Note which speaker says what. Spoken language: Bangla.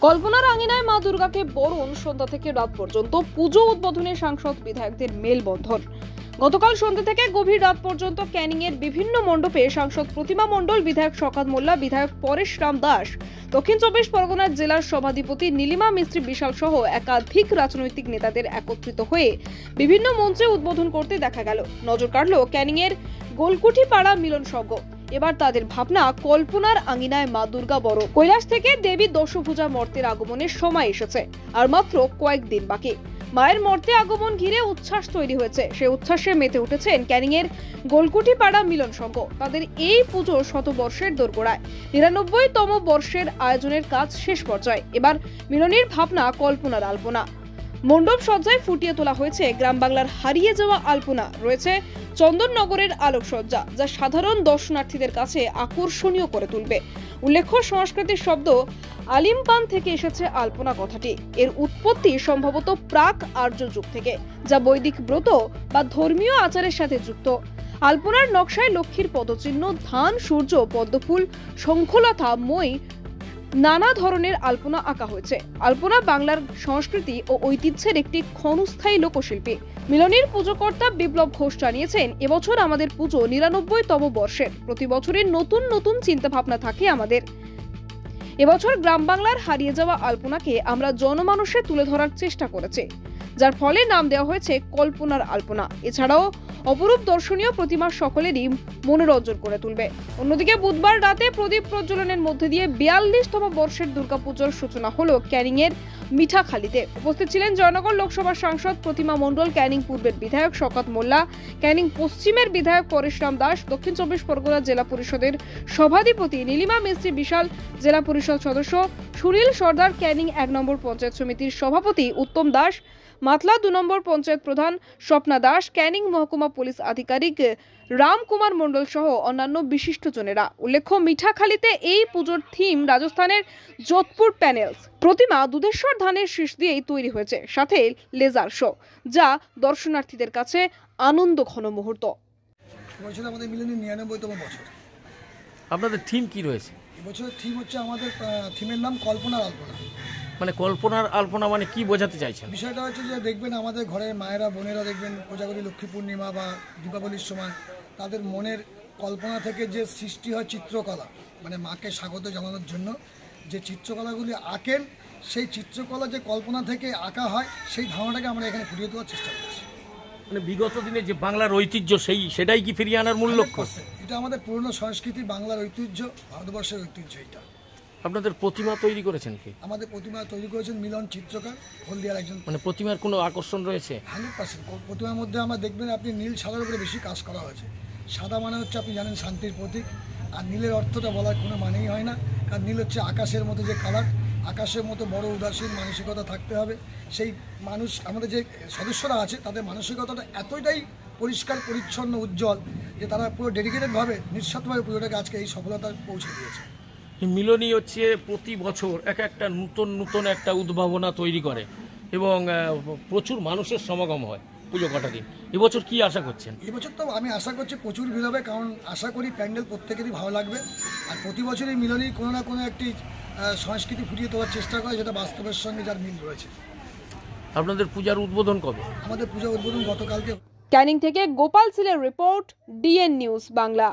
Speaker 1: কল্পনার আঙিনায় মা দুর্গাকে বরণ সন্ধ্যা থেকে রাত পর্যন্ত পুজো উদ্বোধনে সাংসদ বিধায়কদের মেলবন্ধন। গতকাল সন্ধ্যা থেকে গভীর রাত পর্যন্ত ক্যানিং এর বিভিন্ন মণ্ডপে সাংসদ প্রতিমা মণ্ডল, বিধায়ক শওকত মোল্লা, বিধায়ক পরেশ রাম দাস, দক্ষিণ চব্বিশ পরগনার জেলার সভাধিপতি নীলিমা মিস্ত্রি বিশাল সহ একাধিক রাজনৈতিক নেতাদের একত্রিত হয়ে বিভিন্ন মঞ্চে উদ্বোধন করতে দেখা গেল। নজর কাড়ল ক্যানিং এর গোলকুঠি পাড়া মিলন সংঘ। এবার তাদের ভাবনা কল্পনার আঙিনায় মা দুর্গা বড়। কৈলাস থেকে দেবী দশভুজা মর্তের আগমনের সময় এসেছে, আর মাত্র কয়েকদিন বাকি। মায়ের মর্তে আগমন ঘিরে উচ্ছ্বাস তৈরি হয়েছে। সেই উচ্ছ্বাসে মেতে উঠেছেন ক্যানিং এর গোলকুঠি পাড়া মিলন সংঘ। তাদের এই পুজো শতবর্ষের দোরগোড়ায় ৯৯তম বর্ষের আয়োজনের কাজ শেষ পর্যায়ে। এবার মিলনের ভাবনা কল্পনার আলপনা। মণ্ডপ সজ্জায় ফুটিয়ে তোলা হয়েছে গ্রাম বাংলার হারিয়ে যাওয়া আলপনা। রয়েছে চন্দননগরের আলোকসজ্জা, যা সাধারণ দর্শনার্থীদের কাছে আকর্ষণীয় করে তুলবে। উল্লেখ্য, সংস্কৃতির শব্দ আলিমপান থেকে এসেছে আলপনা কথাটি। এর উৎপত্তি সম্ভবত প্রাক আর্য যুগ থেকে, যা বৈদিক ব্রত বা ধর্মীয় আচারের সাথে যুক্ত। আলপনার নকশায় লক্ষ্মীর পদচিহ্ন, ধান, সূর্য, পদ্মফুল, শঙ্খলতা, মই, নানা ধরনের আলপনা আঁকা হয়েছে। আলপনা বাংলার সংস্কৃতি ও ঐতিহ্যের একটি ক্ষণস্থায়ী লোকশিল্পী। মিলনের পুজোকর্তা বিপ্লব ঘোষ জানিয়েছেন, এবছর আমাদের পুজো ৯৯তম বর্ষের। প্রতি বছরের নতুন নতুন চিন্তা ভাবনা থাকে আমাদের। এবছর গ্রাম বাংলার হারিয়ে যাওয়া আলপনাকে আমরা জনমানুষে তুলে ধরার চেষ্টা করেছি, যার ফলে নাম দেওয়া হয়েছে কল্পনার আলপনা। এছাড়াও অপরূপ দর্শনীয় প্রতিমা সকলেরই মনোরঞ্জন করে তুলবে। অন্যদিকে বুধবার রাতে প্রদীপ প্রজ্বলনের মধ্যে দিয়ে ৪২তম বর্ষের দুর্গাপুজোর সূচনা হলো ক্যানিং এর মিঠাখালীতে। উপস্থিত ছিলেন জয়নগর লোকসভার সাংসদ প্রতিমা মণ্ডল, ক্যানিং পূর্বের বিধায়ক শওকত মোল্লা, ক্যানিং পশ্চিমের বিধায়ক পরেশ রাম দাস, দক্ষিণ চব্বিশ পরগনা জেলা পরিষদের সভাধিপতি নীলিমা মিস্ত্রি বিশাল, জেলা পরিষদ সদস্য সুনীল সর্দার, ক্যানিং ১ নম্বর পঞ্চায়েত সমিতির সভাপতি উত্তম দাস, মাতলা ২ নম্বর পঞ্চায়েত প্রধান স্বপ্না দাস, ক্যানিং মহকুমা পুলিশ আধিকারিক রামকুমার মণ্ডল সহ অন্যান্য বিশিষ্টজনেরা। উল্লেখ্য, মিঠাখালীতে এই পুজোর থিম রাজস্থানের যোধপুর প্যানেলস। প্রতিমা দুধেশ্বর ধানের শীষ দিয়েই তৈরি হয়েছে, সাথে লেজার শো, যা দর্শনার্থীদের কাছে আনন্দ ঘন মুহূর্ত।
Speaker 2: এবছর আমাদের মিলনের ৯৯তম বছর।
Speaker 3: আপনাদের থিম কি রয়েছে?
Speaker 2: এবছরের থিম হচ্ছে, আমাদের থিমের নাম কল্পনার আলপনা।
Speaker 3: মানে কল্পনার আলপনা মানে কি বোঝাতে চাইছেন?
Speaker 2: বিষয়টা হচ্ছে যে দেখবেন আমাদের ঘরের মায়েরা, বোনেরা দেখবেন কোজাগরী লক্ষ্মী পূর্ণিমা বা দীপাবলির সময় তাদের মনের কল্পনা থেকে যে সৃষ্টি হয় চিত্রকলা, মানে মাকে স্বাগত জানানোর জন্য যে চিত্রকলাগুলি আঁকেন, সেই চিত্রকলা যে কল্পনা থেকে আঁকা হয়, সেই ধারণাটাকে আমরা এখানে ফুটিয়ে দেওয়ার চেষ্টা করছি।
Speaker 3: মানে বিগত দিনে যে বাংলার ঐতিহ্য, সেটাই কি ফিরিয়ে আনার মূল লক্ষ্য?
Speaker 2: এটা আমাদের পুরনো সংস্কৃতি, বাংলার ঐতিহ্য, ভারতবর্ষের ঐতিহ্য। এটা
Speaker 3: আপনাদের প্রতিমা তৈরি করেছেন কি?
Speaker 2: আমাদের প্রতিমা তৈরি করেছেন মিলন চিত্রকার, হলদিয়ার একজন।
Speaker 3: মানে প্রতিমার কোনো আকর্ষণ রয়েছে?
Speaker 2: 100%। প্রতিমার মধ্যে আমরা দেখবেন আপনি নীল সাদার উপরে বেশি কাজ করা হয়েছে। সাদা মানে হচ্ছে, আপনি জানেন, শান্তির প্রতীক। আর নীলের অর্থটা বলার কোনো মানেই হয় না, কারণ নীল হচ্ছে আকাশের মতো যে কালার। আকাশের মতো বড় উদাসীন মানসিকতা থাকতে হবে। সেই মানুষ, আমাদের যে সদস্যরা আছে, তাদের মানসিকতাটা এতটাই পরিষ্কার, পরিচ্ছন্ন, উজ্জ্বল, যে তারা পুরো ডেডিকেটেডভাবে, নিঃস্বার্থভাবে পুজোটাকে আজকে এই সফলতা পৌঁছে দিয়েছে।
Speaker 3: মিলনই হচ্ছে প্রতি বছর একটা নতুন একটা উদ্ভাবনা তৈরি করে এবং প্রচুর মানুষের সমাগম হয় পুজো কটা দিন। এবছর কি আশা করছেন?
Speaker 2: এবছর তো আমি আশা করছি প্রচুর ভিড় হবে, কারণ আশা করি প্যান্ডেল প্রত্যেকেরই ভালো লাগবে। আর প্রতি বছরই মিলনই কোনো না কোনো একটি সংস্কৃতি ফুটিয়ে তোলার চেষ্টা করে, যেটা বাস্তবের সঙ্গে যার মিল রয়েছে।
Speaker 3: আপনাদের পূজার উদ্বোধন কবে?
Speaker 2: আমাদের পূজা উদ্বোধন গতকালকে।
Speaker 1: ক্যানিং থেকে গোপাল সিলের রিপোর্ট, ডিএন নিউজ বাংলা।